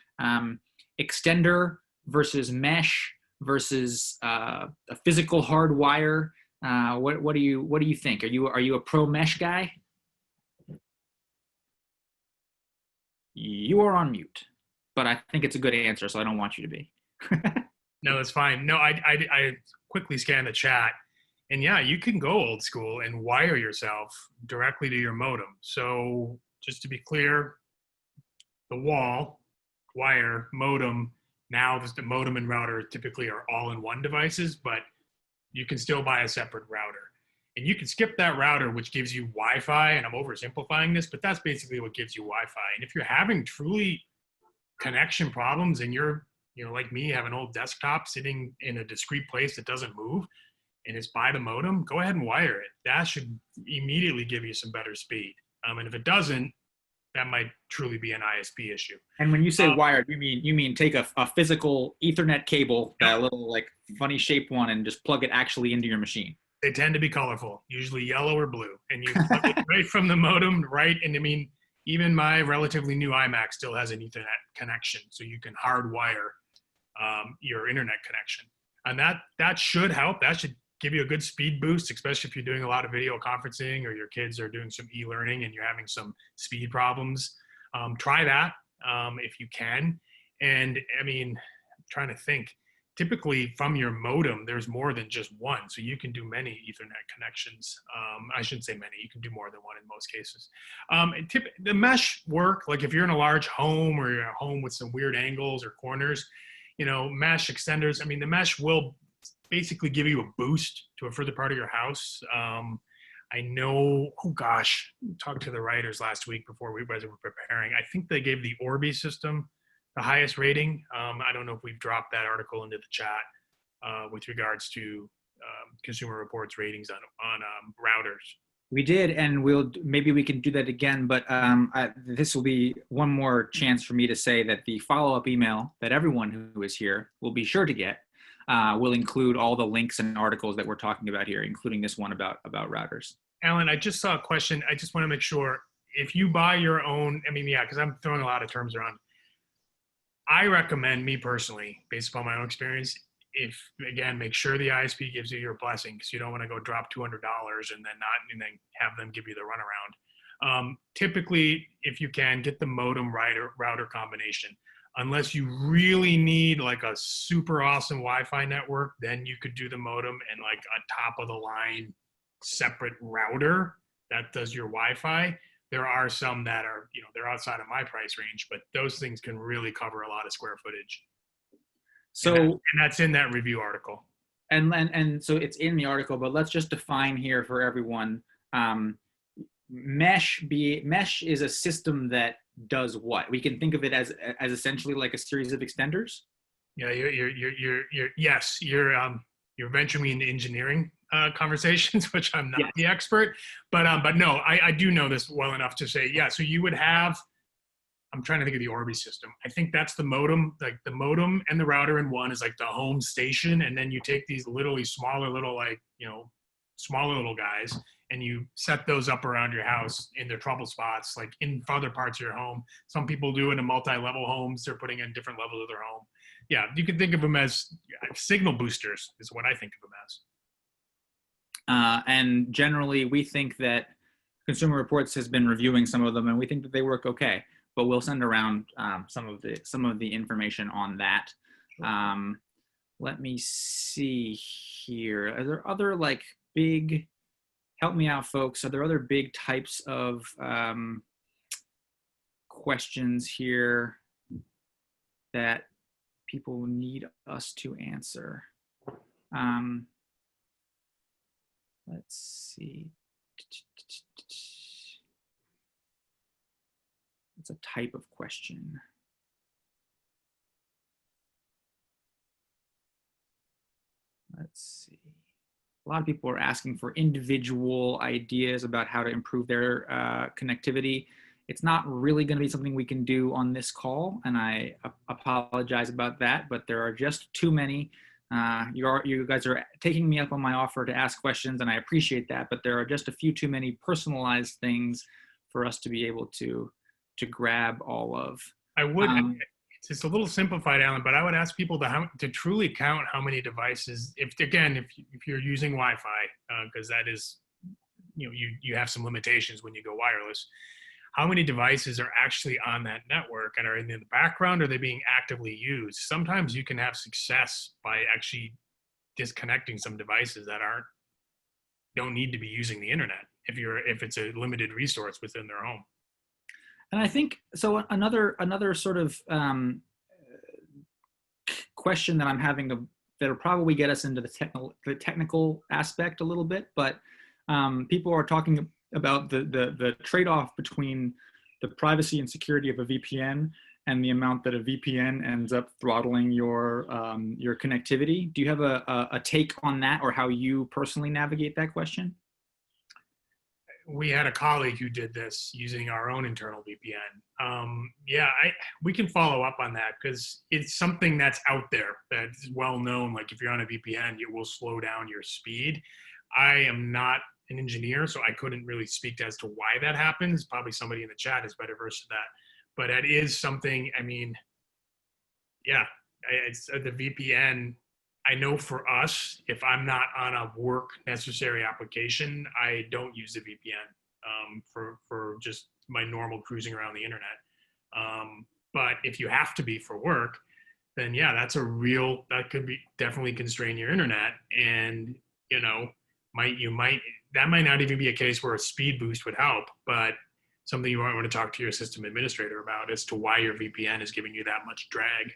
extender versus mesh versus a physical hard wire. What do you think? Are you a pro mesh guy? You are on mute, but I think it's a good answer, so I don't want you to be.
No, that's fine. No, I quickly scanned the chat, and yeah, you can go old school and wire yourself directly to your modem. So just to be clear, the wall, wire, modem, now the modem and router typically are all in one devices, but you can still buy a separate router. And you can skip that router, which gives you Wi-Fi, and I'm oversimplifying this, but that's basically what gives you Wi-Fi. And if you're having truly connection problems and you're like me, have an old desktop sitting in a discrete place that doesn't move and it's by the modem, go ahead and wire it. That should immediately give you some better speed. And if it doesn't, that might truly be an ISP issue.
And when you say wired, you mean take a physical Ethernet cable, that little like funny shaped one, and just plug it actually into your machine.
They tend to be colorful, usually yellow or blue, and you plug it right from the modem, right? And I mean, even my relatively new iMac still has an Ethernet connection, so you can hardwire your internet connection, and that should help. That should give you a good speed boost, especially if you're doing a lot of video conferencing or your kids are doing some e-learning and you're having some speed problems. Try that if you can. And I mean, I'm trying to think. Typically from your modem, there's more than just one, so you can do many Ethernet connections. I shouldn't say many, you can do more than one in most cases. The mesh work, like if you're in a large home or you're in a home with some weird angles or corners, mesh extenders, I mean, the mesh will basically give you a boost to a further part of your house. I know, oh gosh, I talked to the writers last week before we were preparing. I think they gave the Orbi system the highest rating. I don't know if we've dropped that article into the chat with regards to Consumer Reports ratings on routers.
We did, and maybe we can do that again, but this will be one more chance for me to say that the follow-up email that everyone who is here will be sure to get will include all the links and articles that we're talking about here, including this one about routers.
Alan, I just saw a question. I just want to make sure, if you buy your own, I mean, yeah, because I'm throwing a lot of terms around. I recommend, me personally, based upon my own experience, make sure the ISP gives you your blessing, because you don't want to go drop $200 and then have them give you the runaround. Typically, if you can, get the modem router combination. Unless you really need like a super awesome Wi-Fi network, then you could do the modem and like a top of the line separate router that does your Wi-Fi. There are some that are, they're outside of my price range, but those things can really cover a lot of square footage.
So,
and that's in that review article.
And so it's in the article, but let's just define here for everyone. Mesh is a system that does what? We can think of it as essentially like a series of extenders.
Yeah, you're venturing me into engineering conversations, which I'm not the expert, but no, I do know this well enough to say, yeah. So you would have, I'm trying to think of the Orbi system. I think that's the modem, like the modem and the router in one is like the home station. And then you take these literally smaller little, smaller little guys, and you set those up around your house in their trouble spots, like in other parts of your home. Some people do it in multi-level homes. They're putting in different levels of their home. Yeah, you can think of them as signal boosters is what I think of them as.
And generally, we think that Consumer Reports has been reviewing some of them, and we think that they work okay. But we'll send around some of the information on that. Let me see here. Are there other like big? Help me out, folks. Are there other big types of questions here that people need us to answer? Let's see. It's a type of question. Let's see. A lot of people are asking for individual ideas about how to improve their connectivity. It's not really going to be something we can do on this call, and I apologize about that, but there are just too many. You guys are taking me up on my offer to ask questions, and I appreciate that, but there are just a few too many personalized things for us to be able to grab all of.
I would, it's a little simplified, Alan, but I would ask people to truly count how many devices, if you're using Wi-Fi, because that is, you have some limitations when you go wireless. How many devices are actually on that network and are in the background? Are they being actively used? Sometimes you can have success by actually disconnecting some devices that don't need to be using the internet if it's a limited resource within their home.
And I think, so another sort of question that I'm having that'll probably get us into the technical aspect a little bit, but people are talking about the trade-off between the privacy and security of a VPN and the amount that a VPN ends up throttling your connectivity. Do you have a take on that, or how you personally navigate that question?
We had a colleague who did this using our own internal VPN. We can follow up on that because it's something that's out there that's well known. Like if you're on a VPN, it will slow down your speed. I am not an engineer, so I couldn't really speak as to why that happens. Probably somebody in the chat is better versed to that. But that is something, it's the VPN. I know for us, if I'm not on a work necessary application, I don't use the VPN for just my normal cruising around the internet. But if you have to be for work, then that could be definitely constrain your internet. And, that might not even be a case where a speed boost would help, but something you might want to talk to your system administrator about as to why your VPN is giving you that much drag.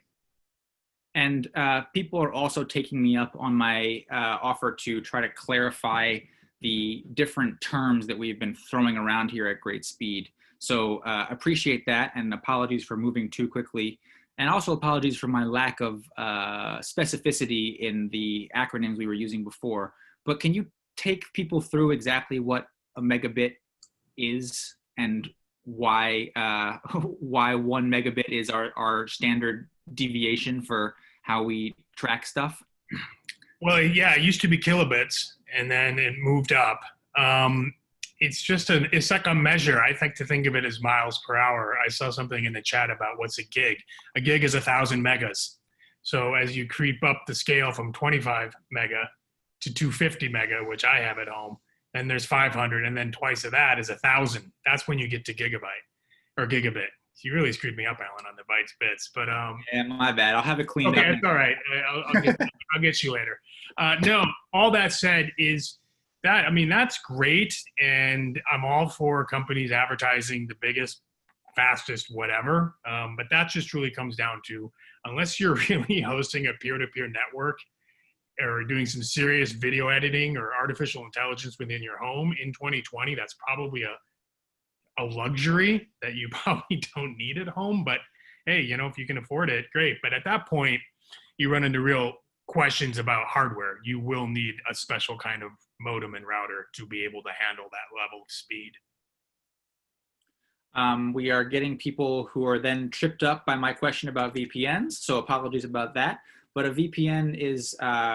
And people are also taking me up on my offer to try to clarify the different terms that we've been throwing around here at great speed. So appreciate that, and apologies for moving too quickly. And also apologies for my lack of specificity in the acronyms we were using before. But can you take people through exactly what a megabit is and why 1 megabit is our standard deviation for how we track stuff?
Well, it used to be kilobits, and then it moved up. It's like a measure. I like to think of it as miles per hour. I saw something in the chat about what's a gig. A gig is 1,000 megas. So as you creep up the scale from 25 mega to 250 mega, which I have at home, then there's 500, and then twice of that is 1,000. That's when you get to gigabyte or gigabit. You really screwed me up, Alan, on the bytes bits, but
yeah, my bad. I'll have it cleaned up.
Okay, it's all right. I'll get you later. No, all that said is I mean, that's great. And I'm all for companies advertising the biggest, fastest, whatever. But that just truly comes down to, unless you're really hosting a peer-to-peer network or doing some serious video editing or artificial intelligence within your home in 2020, that's probably a luxury that you probably don't need at home. But hey, you know, if you can afford it, great. But at that point, you run into real questions about hardware. You will need a special kind of modem and router to be able to handle that level of speed.
We are getting people who are then tripped up by my question about VPNs, so apologies about that. But a VPN is,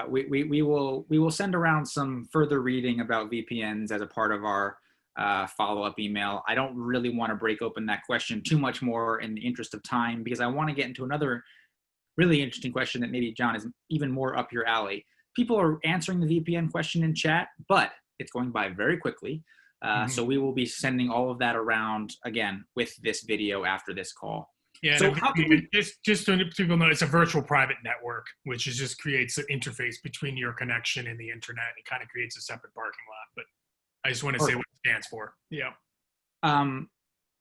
we will send around some further reading about VPNs as a part of our follow-up email. I don't really want to break open that question too much more in the interest of time, because I want to get into another really interesting question that maybe, John, is even more up your alley. People are answering the VPN question in chat, but it's going by very quickly. So we will be sending all of that around again with this video after this call.
Yeah,
so how can we
just so people know, it's a virtual private network, which is just creates an interface between your connection and the internet. It kind of creates a separate parking lot, but I just want to say what it stands for. Yeah.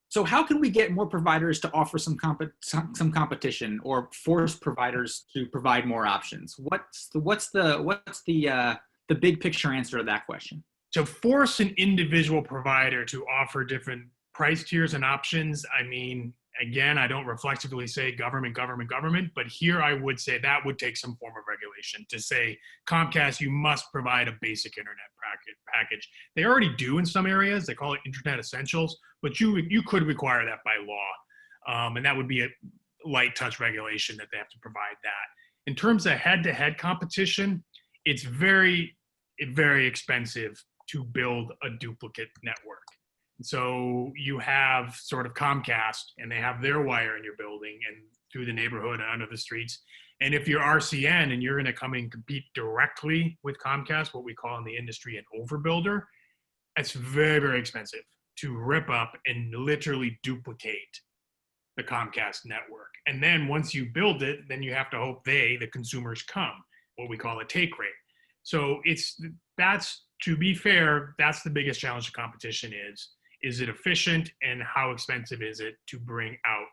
So how can we get more providers to offer some competition, or force providers to provide more options? What's the big picture answer to that question?
So force an individual provider to offer different price tiers and options. I mean, again, I don't reflexively say government, but here I would say that would take some form of regulation to say, Comcast, you must provide a basic internet package. They already do in some areas. They call it Internet Essentials, but you could require that by law. And that would be a light touch regulation that they have to provide that. In terms of head-to-head competition, it's very, very expensive to build a duplicate network. So you have sort of Comcast, and they have their wire in your building and through the neighborhood and under the streets. And if you're RCN and you're going to come and compete directly with Comcast, what we call in the industry an overbuilder, it's very, very expensive to rip up and literally duplicate the Comcast network. And then once you build it, then you have to hope the consumers come, what we call a take rate. So that's, to be fair, that's the biggest challenge to competition is. Is it efficient, and how expensive is it to bring out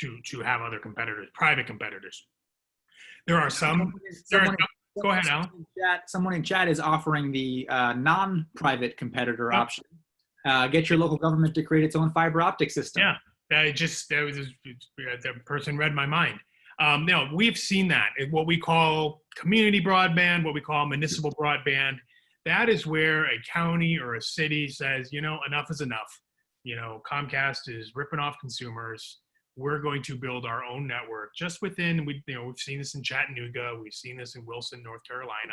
to have other competitors, private competitors? There are some. Go ahead, Alan.
Someone in chat is offering the non-private competitor option. Get your local government to create its own fiber optic system.
Yeah, that person read my mind. Now, we've seen that. What we call community broadband, what we call municipal broadband, that is where a county or a city says, you know, enough is enough. You know, Comcast is ripping off consumers. We're going to build our own network just within, we've seen this in Chattanooga. We've seen this in Wilson, North Carolina.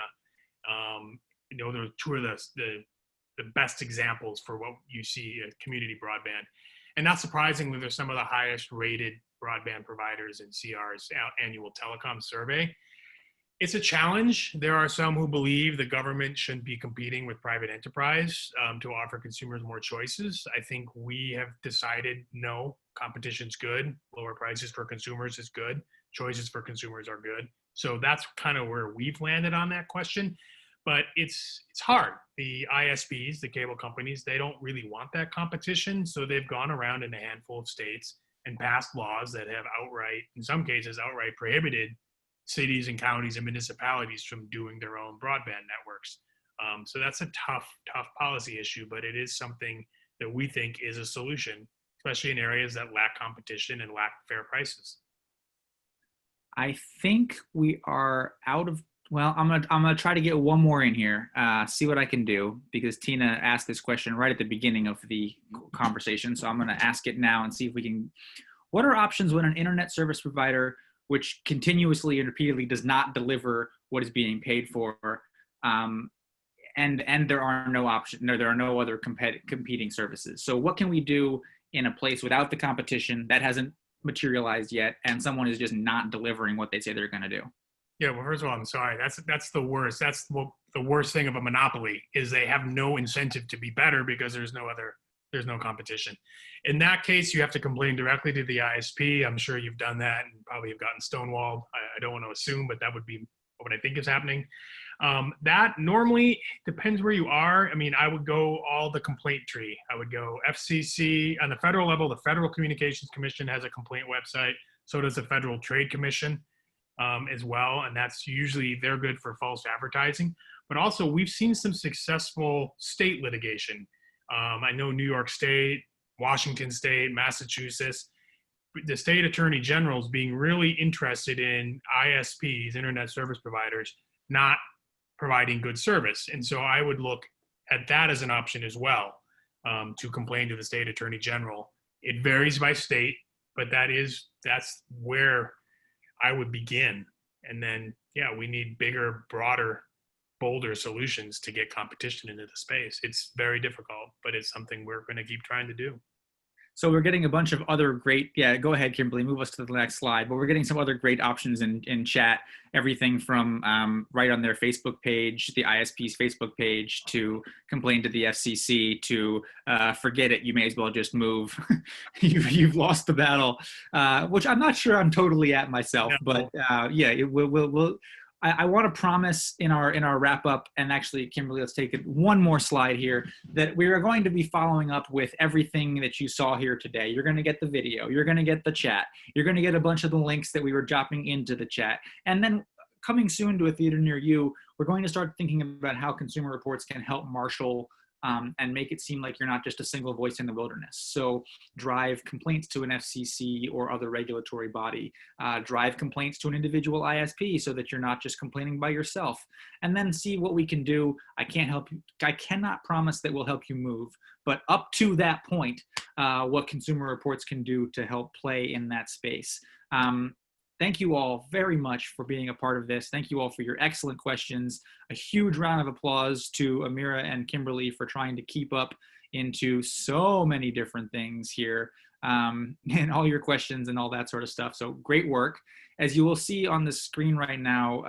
They're two of the best examples for what you see at community broadband. And not surprisingly, they're some of the highest rated broadband providers in CR's annual telecom survey. It's a challenge. There are some who believe the government shouldn't be competing with private enterprise to offer consumers more choices. I think we have decided, no, competition's good. Lower prices for consumers is good. Choices for consumers are good. So that's kind of where we've landed on that question. But it's hard. The ISPs, the cable companies, they don't really want that competition. So they've gone around in a handful of states and passed laws that have outright, in some cases, outright prohibited cities and counties and municipalities from doing their own broadband networks. So that's a tough policy issue, but it is something that we think is a solution, especially in areas that lack competition and lack fair prices.
I think we are out of, well, I'm gonna try to get one more in here, see what I can do, because Tina asked this question right at the beginning of the conversation. So I'm gonna ask it now and see if we can, what are options when an internet service provider which continuously and repeatedly does not deliver what is being paid for, and there are no options, there are no other competing services. So what can we do in a place without the competition that hasn't materialized yet, and someone is just not delivering what they say they're going to do?
Yeah, well, first of all, I'm sorry. That's the worst. That's the worst thing of a monopoly is they have no incentive to be better because there's no competition. In that case, you have to complain directly to the ISP. I'm sure you've done that and probably have gotten stonewalled. I don't want to assume, but that would be what I think is happening. That normally depends where you are. I mean, I would go all the complaint tree. I would go FCC on the federal level. The Federal Communications Commission has a complaint website. So does the Federal Trade Commission as well. And that's usually, they're good for false advertising. But also we've seen some successful state litigation. I know New York State, Washington State, Massachusetts, the state attorney generals being really interested in ISPs, internet service providers, not providing good service. And so I would look at that as an option as well, to complain to the state attorney general. It varies by state, but that's where I would begin. And then, yeah, we need bigger, broader, bolder solutions to get competition into the space. It's very difficult, but it's something we're going to keep trying to do.
So we're getting a bunch of other great, yeah, go ahead, Kimberly, move us to the next slide. But we're getting some other great options in chat, everything from right on their Facebook page, the ISP's Facebook page, to complain to the FCC, to forget it, you may as well just move. You've lost the battle, which I'm not sure I'm totally at myself, no. But yeah, we'll I want to promise in our wrap up, and actually, Kimberly, let's take it one more slide here, that we are going to be following up with everything that you saw here today. You're going to get the video, you're going to get the chat, you're going to get a bunch of the links that we were dropping into the chat. And then coming soon to a theater near you, we're going to start thinking about how Consumer Reports can help marshal and make it seem like you're not just a single voice in the wilderness. So drive complaints to an FCC or other regulatory body, drive complaints to an individual ISP so that you're not just complaining by yourself, and then see what we can do. I can't help you. I cannot promise that we'll help you move, but up to that point, what Consumer Reports can do to help play in that space. Thank you all very much for being a part of this. Thank you all for your excellent questions. A huge round of applause to Amira and Kimberly for trying to keep up into so many different things here, and all your questions and all that sort of stuff. So great work. As you will see on the screen right now,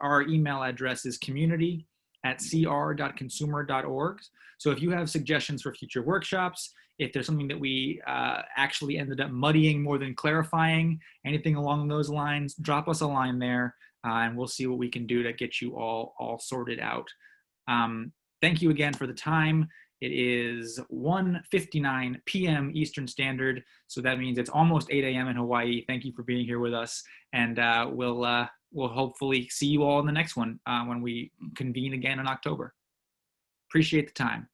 our email address is community@cr.consumer.org. So if you have suggestions for future workshops, if there's something that we actually ended up muddying more than clarifying, anything along those lines, drop us a line there, and we'll see what we can do to get you all sorted out. Thank you again for the time. It is 1:59 p.m. Eastern Standard, so that means it's almost 8 a.m. in Hawaii. Thank you for being here with us, and we'll hopefully see you all in the next one when we convene again in October. Appreciate the time.